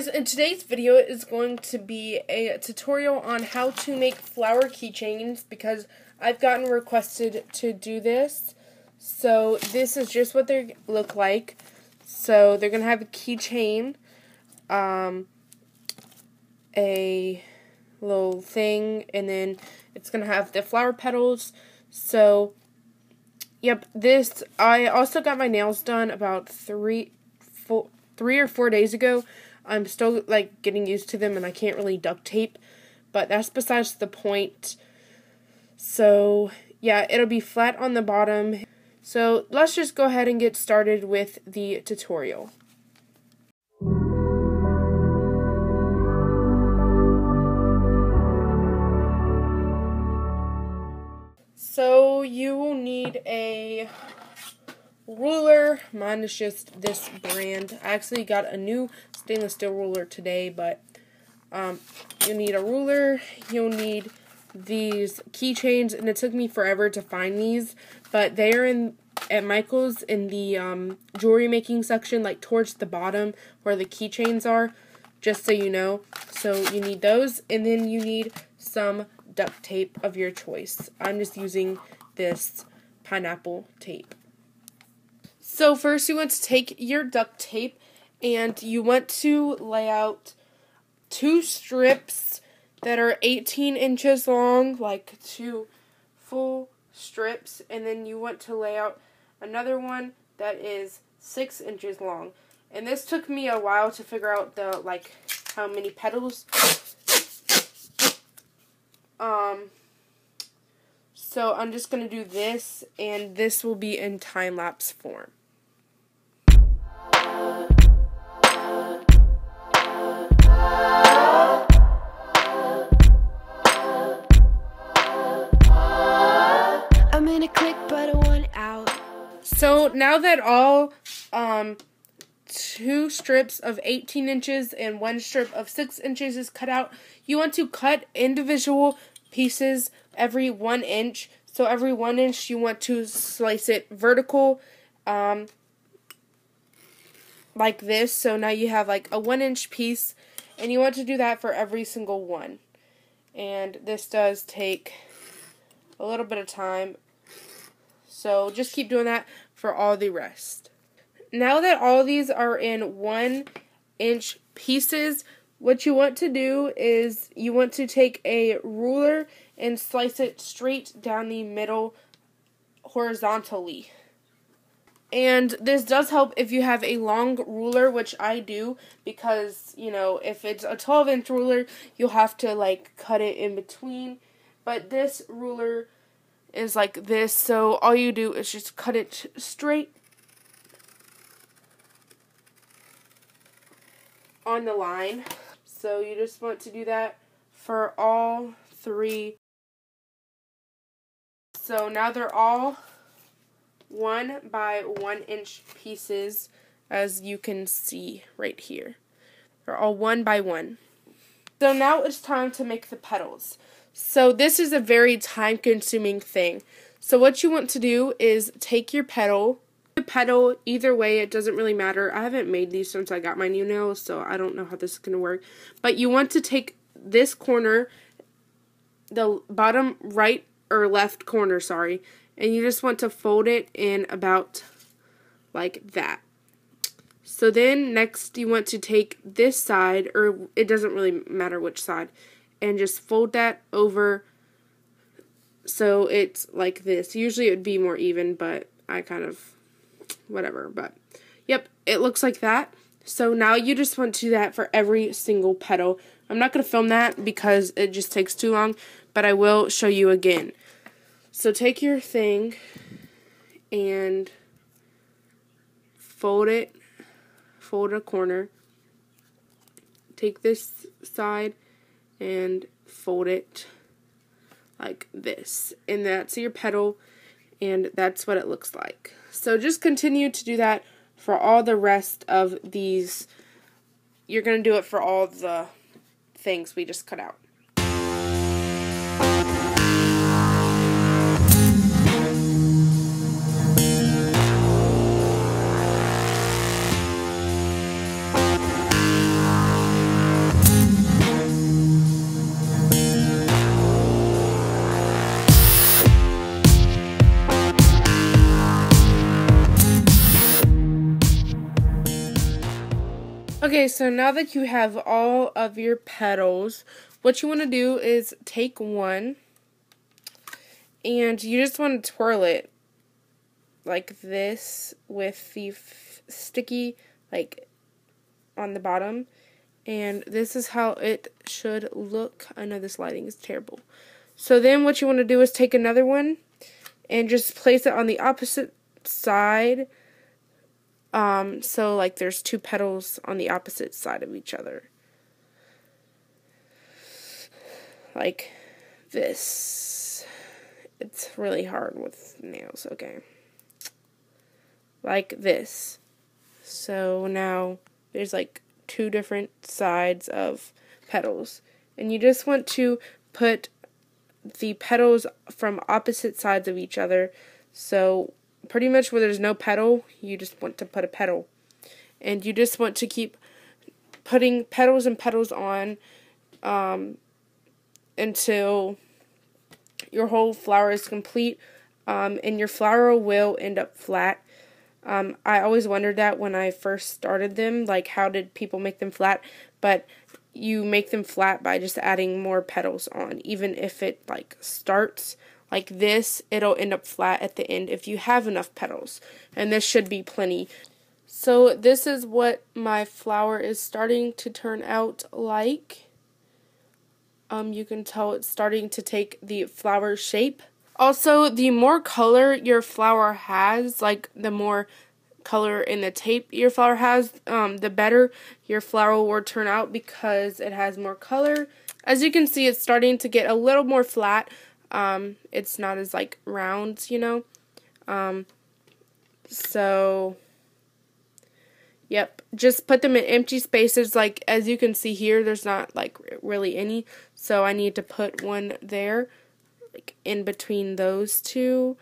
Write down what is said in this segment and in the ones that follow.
guys, in today's video is going to be a tutorial on how to make flower keychains because I've gotten requested to do this. So this is just what they look like. So they're going to have a keychain, a little thing, and then it's going to have the flower petals. So, yep, this, I also got my nails done about 3 or 4 days ago. I'm still, like, getting used to them, and I can't really duct tape, but that's besides the point. So, yeah, it'll be flat on the bottom. So, let's just go ahead and get started with the tutorial. So, you will need a ruler. Mine is just this brand. I actually got a new stainless steel ruler today, but you'll need a ruler. You'll need these keychains, and it took me forever to find these, but they are at Michael's in the jewelry making section, like towards the bottom where the keychains are, just so you know. So you need those, and then you need some duct tape of your choice. I'm just using this pineapple tape. So first you want to take your duct tape and you want to lay out 2 strips that are 18 inches long, like 2 full strips, and then you want to lay out another one that is 6 inches long. And this took me a while to figure out how many petals. So I'm just going to do this, and this will be in time-lapse form. So now that all 2 strips of 18 inches and 1 strip of 6 inches is cut out, you want to cut individual pieces every 1 inch. So every 1 inch you want to slice it vertical, like this. So now you have like a 1 inch piece, and you want to do that for every single one. And this does take a little bit of time, so just keep doing that for all the rest. Now that all these are in 1 inch pieces, what you want to do is you want to take a ruler and slice it straight down the middle horizontally. And this does help if you have a long ruler, which I do, because, you know, if it's a 12-inch ruler, you'll have to, like, cut it in between. But this ruler is like this, so all you do is just cut it straight on the line. So you just want to do that for all 3. So now they're all 1 by 1 inch pieces, as you can see right here. They're all 1 by 1. So now it's time to make the petals. So this is a very time-consuming thing. So what you want to do is take your petal. The petal, either way, it doesn't really matter. I haven't made these since I got my new nails, so I don't know how this is going to work. But you want to take this corner, the bottom right or left corner, sorry, and you just want to fold it in about like that. So then next you want to take this side, or it doesn't really matter which side, and just fold that over so it's like this. Usually it would be more even, but I kind of, whatever, but yep, it looks like that. So now you just want to do that for every single petal. I'm not going to film that because it just takes too long, but I will show you again. So take your thing and fold a corner. Take this side and fold it like this. And that's your petal, and that's what it looks like. So just continue to do that for all the rest of these. You're going to do it for all the things we just cut out. Okay, so now that you have all of your petals, what you want to do is take one and you just want to twirl it like this with the sticky like on the bottom, and this is how it should look. I know this lighting is terrible. So then what you want to do is take another one and just place it on the opposite side. So like there's two petals on the opposite side of each other. Like this. It's really hard with nails, okay. Like this. So now there's like two different sides of petals. And you just want to put the petals from opposite sides of each other. So pretty much where there's no petal, you just want to put a petal. And you just want to keep putting petals and petals on until your whole flower is complete. And your flower will end up flat. I always wondered that when I first started them, like how did people make them flat? But you make them flat by just adding more petals on. Even if it like starts like this, it'll end up flat at the end if you have enough petals. And this should be plenty. So this is what my flower is starting to turn out like. You can tell it's starting to take the flower shape. Also, the more color your flower has, like the more color in the tape your flower has, the better your flower will turn out because it has more color. As you can see, it's starting to get a little more flat. It's not as like round, you know. So, yep, just put them in empty spaces. Like as you can see here, there's not like really any. So I need to put one there, like in between those two,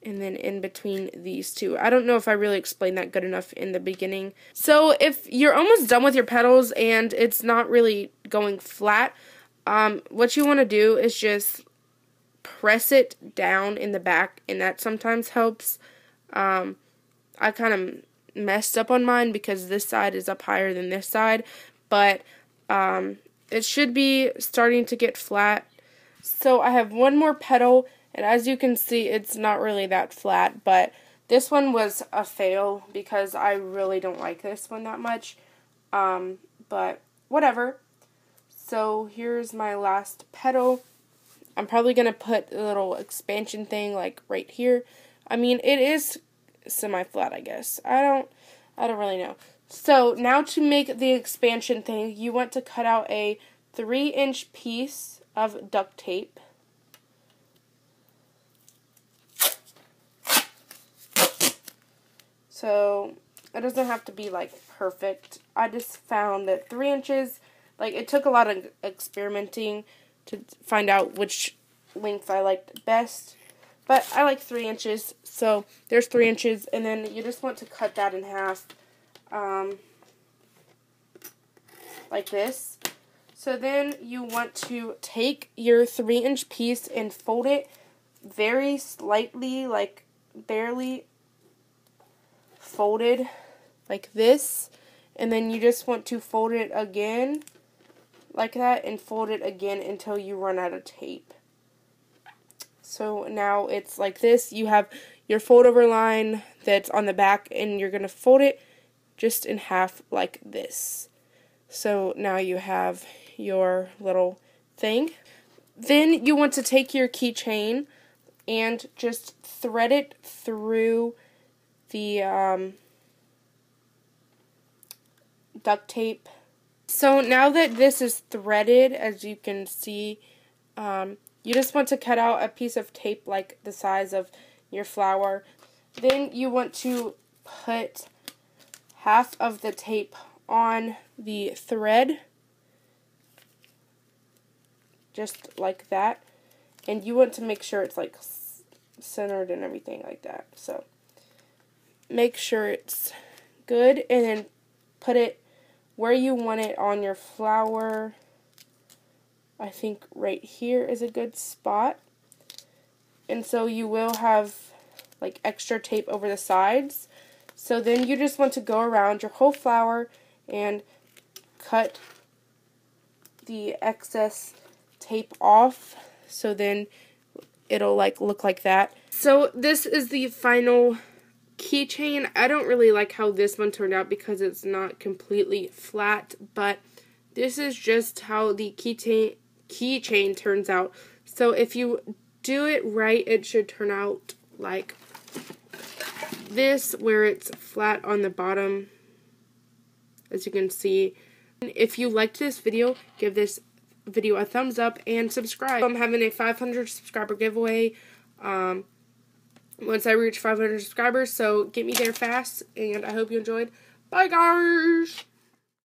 and then in between these two. I don't know if I really explained that good enough in the beginning. So if you're almost done with your petals and it's not really going flat, what you want to do is just press it down in the back, and that sometimes helps. I kind of messed up on mine because this side is up higher than this side, but it should be starting to get flat. So I have one more petal, and as you can see, it's not really that flat, but this one was a fail because I really don't like this one that much, but whatever. So here's my last petal. I'm probably going to put a little expansion thing like right here. I mean, it is semi-flat, I guess. I don't really know. So now to make the expansion thing, you want to cut out a 3-inch piece of duct tape. So it doesn't have to be like perfect. I just found that 3 inches, like it took a lot of experimenting to find out which length I liked best. But I like 3 inches, so there's 3 inches, and then you just want to cut that in half, like this. So then you want to take your 3-inch piece and fold it very slightly, like barely folded, like this. And then you just want to fold it again, like that, and fold it again until you run out of tape. So now it's like this. You have your fold over line that's on the back, and you're going to fold it just in half like this. So now you have your little thing. Then you want to take your keychain and just thread it through the duct tape. So now that this is threaded, as you can see, you just want to cut out a piece of tape like the size of your flower. Then you want to put half of the tape on the thread, just like that. And you want to make sure it's like centered and everything like that. So make sure it's good, and then put it where you want it on your flower. I think right here is a good spot. And so you will have like extra tape over the sides. So then you just want to go around your whole flower and cut the excess tape off, so then it'll like look like that. So this is the final keychain. I don't really like how this one turned out because it's not completely flat, but this is just how the keychain turns out. So if you do it right, it should turn out like this, where it's flat on the bottom, as you can see. And if you liked this video, give this video a thumbs up and subscribe. I'm having a 500 subscriber giveaway once I reach 500 subscribers, so get me there fast, and I hope you enjoyed. Bye, guys!